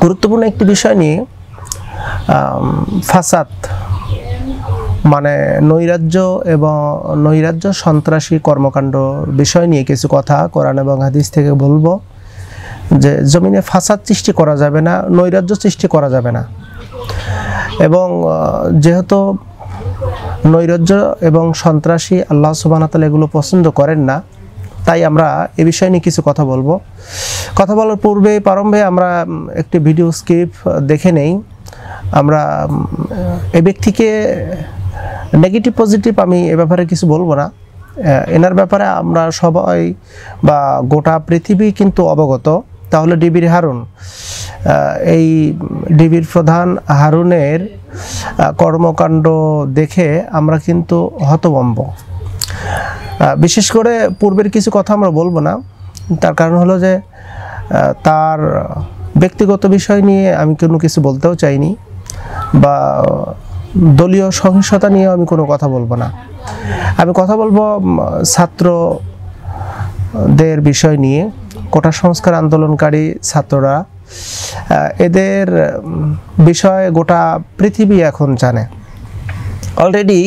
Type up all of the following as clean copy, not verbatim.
গুরুত্বপূর্ণ একটি বিষয় নিয়ে ফাসাদ মানে নৈরাজ্য এবং নৈরাজ্য সন্ত্রাসী কর্মকাণ্ড বিষয় নিয়ে কিছু কথা কোরআন এবং হাদিস থেকে বলবো যে জমিনে ফাসাদ সৃষ্টি করা যাবে না, নৈরাজ্য সৃষ্টি করা যাবে না। এবং যেহেতু নৈরাজ্য এবং সন্ত্রাসী আল্লাহ সুবহানাহু ওয়া তাআলা এগুলো পছন্দ করেন না, তাই আমরা এ বিষয় নিয়ে কিছু কথা বলবো। কথা বলার পূর্বে প্রারম্ভে আমরা একটি ভিডিও স্ক্রিপ দেখে নেই। আমরা এই ব্যক্তিকে নেগেটিভ পজিটিভ আমি এ ব্যাপারে কিছু বলবো না, এনার ব্যাপারে আমরা সবাই বা গোটা পৃথিবী কিন্তু অবগত। তাহলে ডিবির হারুন, এই ডিবির প্রধান হারুনের কর্মকাণ্ড দেখে আমরা কিন্তু হতভম্ব। বিশেষ করে পূর্বের কিছু কথা আমরা বলবো না, তার কারণ হলো যে তার ব্যক্তিগত বিষয় নিয়ে আমি কোনো কিছু বলতেও চাইনি, বা দলীয় সহিংসতা নিয়ে আমি কোনো কথা বলবো না। আমি কথা বলবো ছাত্রদের বিষয় নিয়ে। কোটা সংস্কার আন্দোলনকারী ছাত্ররা, এদের বিষয়ে গোটা পৃথিবী এখন জানে। অলরেডি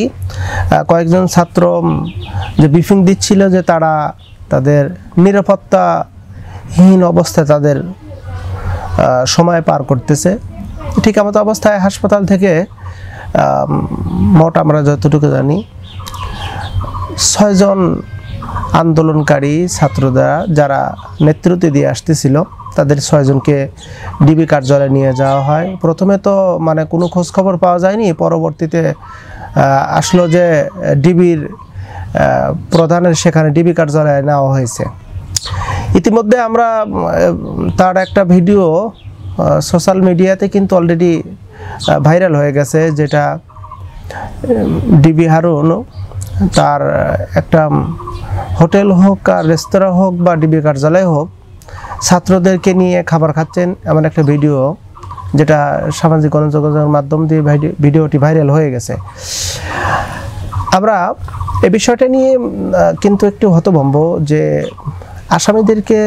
কয়েকজন ছাত্র যে ব্রিফিং দিচ্ছিল যে তারা তাদের নিরাপত্তাহীন অবস্থায় তাদের সময় পার করতেছে। ঠিক এমতো অবস্থায় হাসপাতাল থেকে মোট আমরা যতটুকু জানি 6 জন আন্দোলনকারী ছাত্ররা যারা নেতৃত্ব দিয়ে আসতেছিল তাদের 6 জনকে ডিবি কার্যালয়ে নিয়ে যাওয়া হয়। প্রথমে তো মানে কোনো খোঁজ খবর পাওয়া যায়নি, পরবর্তীতে আসলো যে ডিবির প্রধানের সেখানে ডিবি কার্যালয়ে নেওয়া হয়েছে। ইতিমধ্যে আমরা তার একটা ভিডিও সোশ্যাল মিডিয়াতে কিন্তু অলরেডি ভাইরাল হয়ে গেছে, যেটা ডিবি হারুন তার একটা হোটেল হোক আর রেস্তোরাঁ হোক বা ডিবি কার্যালয় হোক ছাত্রদেরকে নিয়ে খাবার খাচ্ছেন, এমন একটা ভিডিও যেটা সামাজিক গণযোগাযোগের মাধ্যম দিয়ে ভিডিওটি ভাইরাল হয়ে গেছে। আমরা এই বিষয়টা নিয়ে কিন্তু একটু হতভম্ব যে আসামিদেরকে,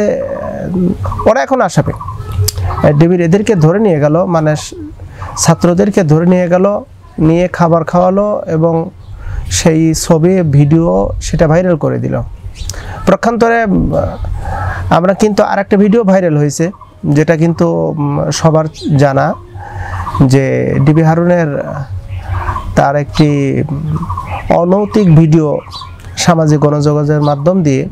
ওরা এখন আসামি, ডিবির এদেরকে ধরে নিয়ে গেল, মানে ছাত্রদেরকে ধরে নিয়ে গেল, নিয়ে খাবার খাওয়ালো এবং সেই ছবি ভিডিও সেটা ভাইরাল করে দিল। পক্ষান্তরে আমরা কিন্তু আরেকটা ভিডিও ভাইরাল হয়েছে, যেটা কিন্তু সবার জানা, যে ডিবি হারুনের তার একটি অনৈতিক ভিডিও সামাজিক গণযোগাযোগের মাধ্যম দিয়ে,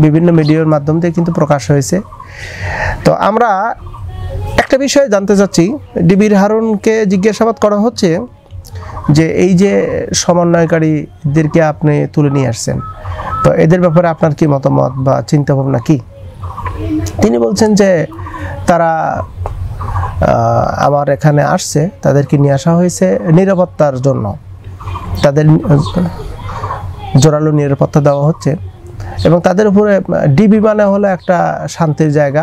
বিভিন্ন মিডিয়ার মাধ্যম দিয়ে কিন্তু প্রকাশ হয়েছে। তো আমরা একটা বিষয় জানতে চাচ্ছি, ডিবির হারুনকে জিজ্ঞাসাবাদ করা হচ্ছে যে এই যে সমন্বয়কারীদেরকে আপনি তুলে নিয়ে আসছেন, তো এদের ব্যাপারে আপনার কি মতামত বা চিন্তা ভাবনা কি? তিনি বলছেন যে তারা আমার এখানে আসছে, তাদেরকে নিয়ে আসা হয়েছে নিরাপত্তার জন্য, তাদের জোরালো নিরাপত্তা দেওয়া হচ্ছে এবং তাদের উপরে ডিবি মানে হলো একটা শান্তির জায়গা,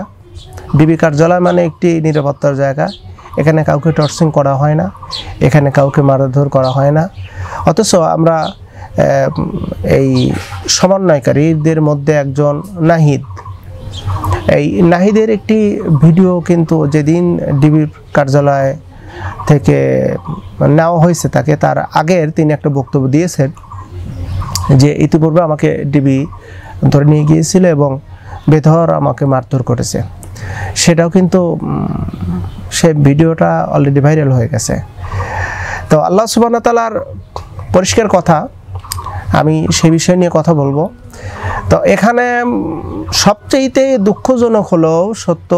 ডিবি কার্যালয় মানে একটি নিরাপত্তার জায়গা। এখানে কাউকে টর্চিং করা হয় না, এখানে কাউকে মারধর করা হয় না। অথচ আমরা এই সমন্বয়কারীদের মধ্যে একজন নাহিদ, এই নাহিদের একটি ভিডিও কিন্তু যেদিন ডিবির কার্যালয় থেকে নেওয়া হয়েছে তাকে, তার আগের তিনি একটা বক্তব্য দিয়েছেন যে ইতিপূর্বে আমাকে ডিবি ধরে নিয়ে গিয়েছিল এবং বেধড় আমাকে মারধর করেছে। সেটাও কিন্তু সে ভিডিওটা অলরেডি ভাইরাল হয়ে গেছে। তো আল্লাহ সুবহানাহু ওয়া তাআলার পরিষ্কার কথা, আমি সেই বিষয় নিয়ে কথা বলবো। তো এখানে সবচেয়ে দুঃখজনক হলো সত্য,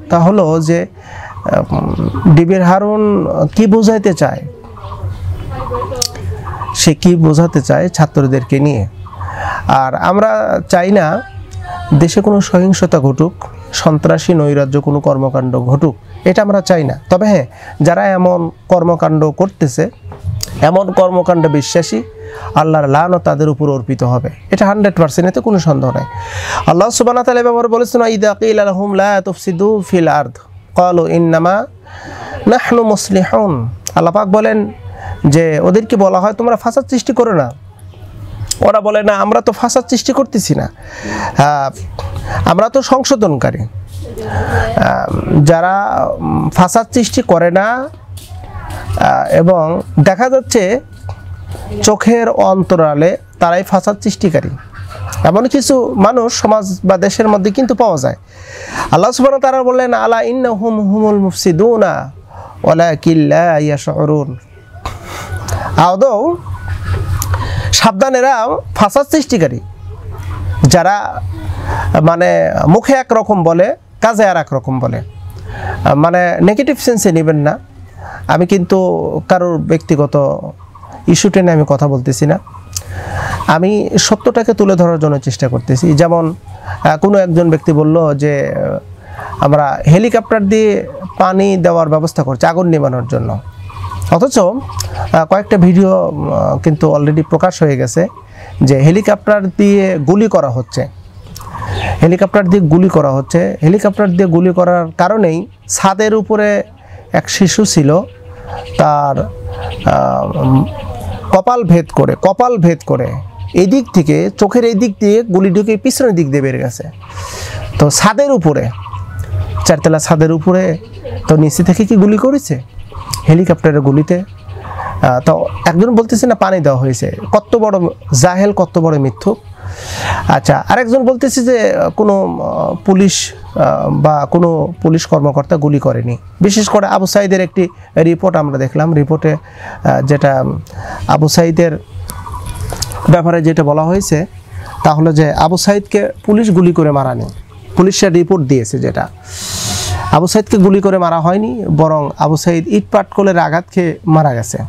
তা হলো যে ডিবির হারুন কি বোঝাইতে চায়, সে কি বোঝাতে চায় ছাত্রদেরকে নিয়ে। আর আমরা চাই না দেশে কোনো সহিংসতা ঘটুক, সন্ত্রাসী নৈরাজ্য কোনো কর্মকাণ্ড ঘটুক, এটা আমরা চাই না। তবে হ্যাঁ, যারা এমন কর্মকাণ্ড করতেছে, এমন কর্মকাণ্ড বিশ্বাসী, আল্লাহর লানত তাদের উপর অর্পিত হবে, এটা 100%, এতে কোনো সন্দেহ নাই। আল্লাহ সুবহানাহু ওয়া তাআলা ব্যবহার বলেছেন, ইযা কিলা লাহুম লা তুফসিদু ফিল আরদ ক্বালু ইন্নামা নাহনু মুসলিহুন। আল্লাহ পাক বলেন যে ওদেরকে বলা হয় তোমরা ফাসাদ সৃষ্টি করো না, ওরা বলে না আমরা তো ফাসাদ সৃষ্টি করতেছি না, আমরা তো সংশোধনকারী। যারা ফাসাদ সৃষ্টি করে না এবং দেখা যাচ্ছে চোখের অন্তরালে তারাই ফাসাদ সৃষ্টিকারী, এমন কিছু মানুষ সমাজ বা দেশের মধ্যে কিন্তু পাওয়া যায়। আল্লাহ সুবহানাহু ওয়া তাআলা বললেন, আলা ইন্নাহুম হুমুল মুফসিদুনা ওয়ালাকিন লা ইয়াশউরুন। আদৌ সাবধান, এরা ফাসাদ সৃষ্টিকারী, যারা মানে মুখে একরকম বলে কাজে আর এক রকম বলে। মানে নেগেটিভ সেন্সে নেবেন না, আমি কিন্তু কারোর ব্যক্তিগত ইস্যু টেনে আমি কথা বলতেছি না, আমি সত্যটাকে তুলে ধরার জন্য চেষ্টা করতেছি। যেমন কোনো একজন ব্যক্তি বলল যে আমরা হেলিকপ্টার দিয়ে পানি দেওয়ার ব্যবস্থা করছি আগুন নেভানোর জন্য, অথচ কয়েকটা ভিডিও কিন্তু অলরেডি প্রকাশ হয়ে গেছে যে হেলিকপ্টার দিয়ে গুলি করা হচ্ছে, হেলিকপ্টার দিয়ে গুলি করা হচ্ছে। হেলিকপ্টার দিয়ে গুলি করার কারণেই ছাদের উপরে এক শিশু ছিল, তার কপাল ভেদ করে এই দিক থেকে, চোখের এই দিক দিয়ে গুলি ঢুকে পিছনের দিক দিয়ে বেরিয়ে গেছে। তো ছাদের উপরে, চারতলা ছাদের উপরে, তো নিচে থেকে কি গুলি করেছে হেলিকপ্টারের গুলিতে? তো একজন বলতেছে না পানি দেওয়া হয়েছে, কত বড় জাহেল, কত বড় মিথ্যুক। আচ্ছা, আরেকজন বলতেছে যে কোনো পুলিশ বা কোনো পুলিশ কর্মকর্তা গুলি করেনি। বিশেষ করে আবু সাঈদের একটি রিপোর্ট আমরা দেখলাম, রিপোর্টে যেটা আবু সাঈদের ব্যাপারে যেটা বলা হয়েছে তা হলো যে আবু সাঈদকে পুলিশ গুলি করে মারানি, পুলিশের রিপোর্ট দিয়েছে যেটা আবু সাঈদকে গুলি করে মারা হয়নি, বরং আবু সাঈদ ইট পাটকলের আঘাত খেয়ে মারা গেছে।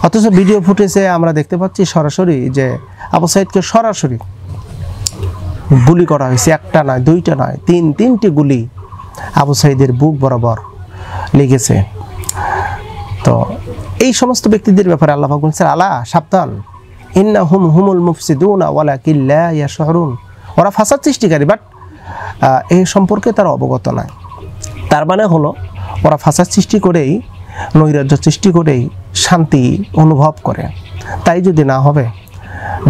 অথচ ভিডিও ফুটেজে আমরা দেখতে পাচ্ছি সরাসরি যে আবু সাঈদকে সরাসরি গুলি করা হয়েছে, একটা নয়, দুইটা নয়, তিনটি গুলি আবু সাঈদের বুক বরাবর লেগেছে। তো এই সমস্ত ব্যক্তিদের ব্যাপারে আল্লাহ পাক বলেছেন, আলা সাবধান, ইন্নাহুম হুমুল মুফসিদুনা ওয়ালাকিন লা ইয়াশউরুন, ওরা ফাসাদ সৃষ্টিকারী, বাট এই সম্পর্কে তারা অবগত নয়। তার মানে হলো ওরা ফাসাদ সৃষ্টি করেই, নৈরাজ্য সৃষ্টি করেই শান্তি অনুভব করে। তাই যদি না হবে,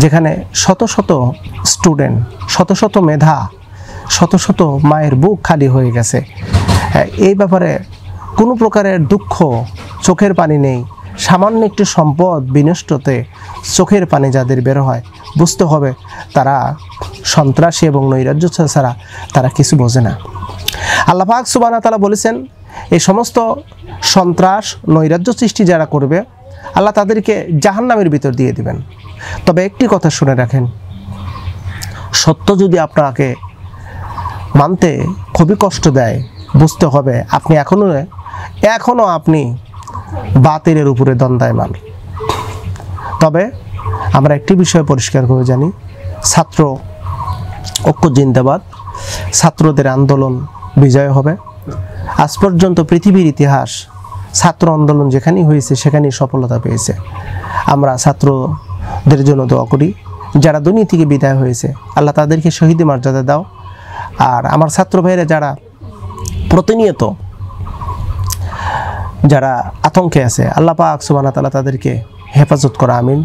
যেখানে শত শত স্টুডেন্ট, শত শত মেধা, শত শত মায়ের বুক খালি হয়ে গেছে, এই ব্যাপারে কোনো প্রকারের দুঃখ, চোখের পানি নেই, সামান্য একটি সম্পদ বিনষ্টতে চোখের পানি যাদের বের হয়, বুঝতে হবে তারা সন্ত্রাসী এবং নৈরাজ্য ছাড়া তারা কিছু বোঝে না। আল্লাহ পাক সুবহানাহু ওয়া তাআলা বলেছেন, এই সমস্ত সন্ত্রাস নৈরাজ্য সৃষ্টি যারা করবে, আল্লাহ তাদেরকে জাহান্নামের ভিতর দিয়ে দিবেন। তবে একটি কথা শুনে রাখেন, সত্য যদি আপনাকে মানতে খুবই কষ্ট দেয়, বুঝতে হবে আপনি এখনো আপনি বাতিলের উপরে দ্বন্দ্বায়মান। তবে আমরা একটি বিষয় পরিষ্কার করে জানি, ছাত্র ঐক্য জিন্দাবাদ, ছাত্রদের আন্দোলন বিজয় হবে। আজ পর্যন্ত পৃথিবীর ইতিহাস ছাত্র আন্দোলন যেখানেই হয়েছে সেখানেই সফলতা পেয়েছে। আমরা ছাত্রদের জন্য দোয়া করি, যারা দুনিয়া থেকে বিদায় হয়েছে, আল্লাহ তাদেরকে শহীদি মর্যাদা দাও। আর আমার ছাত্র ভাইরা যারা প্রতিনিয়ত যারা আতঙ্কে আছে, আল্লাহ পাক সুবহানাহু ওয়া তাআলা তাদেরকে হেফাজত করা, আমিন।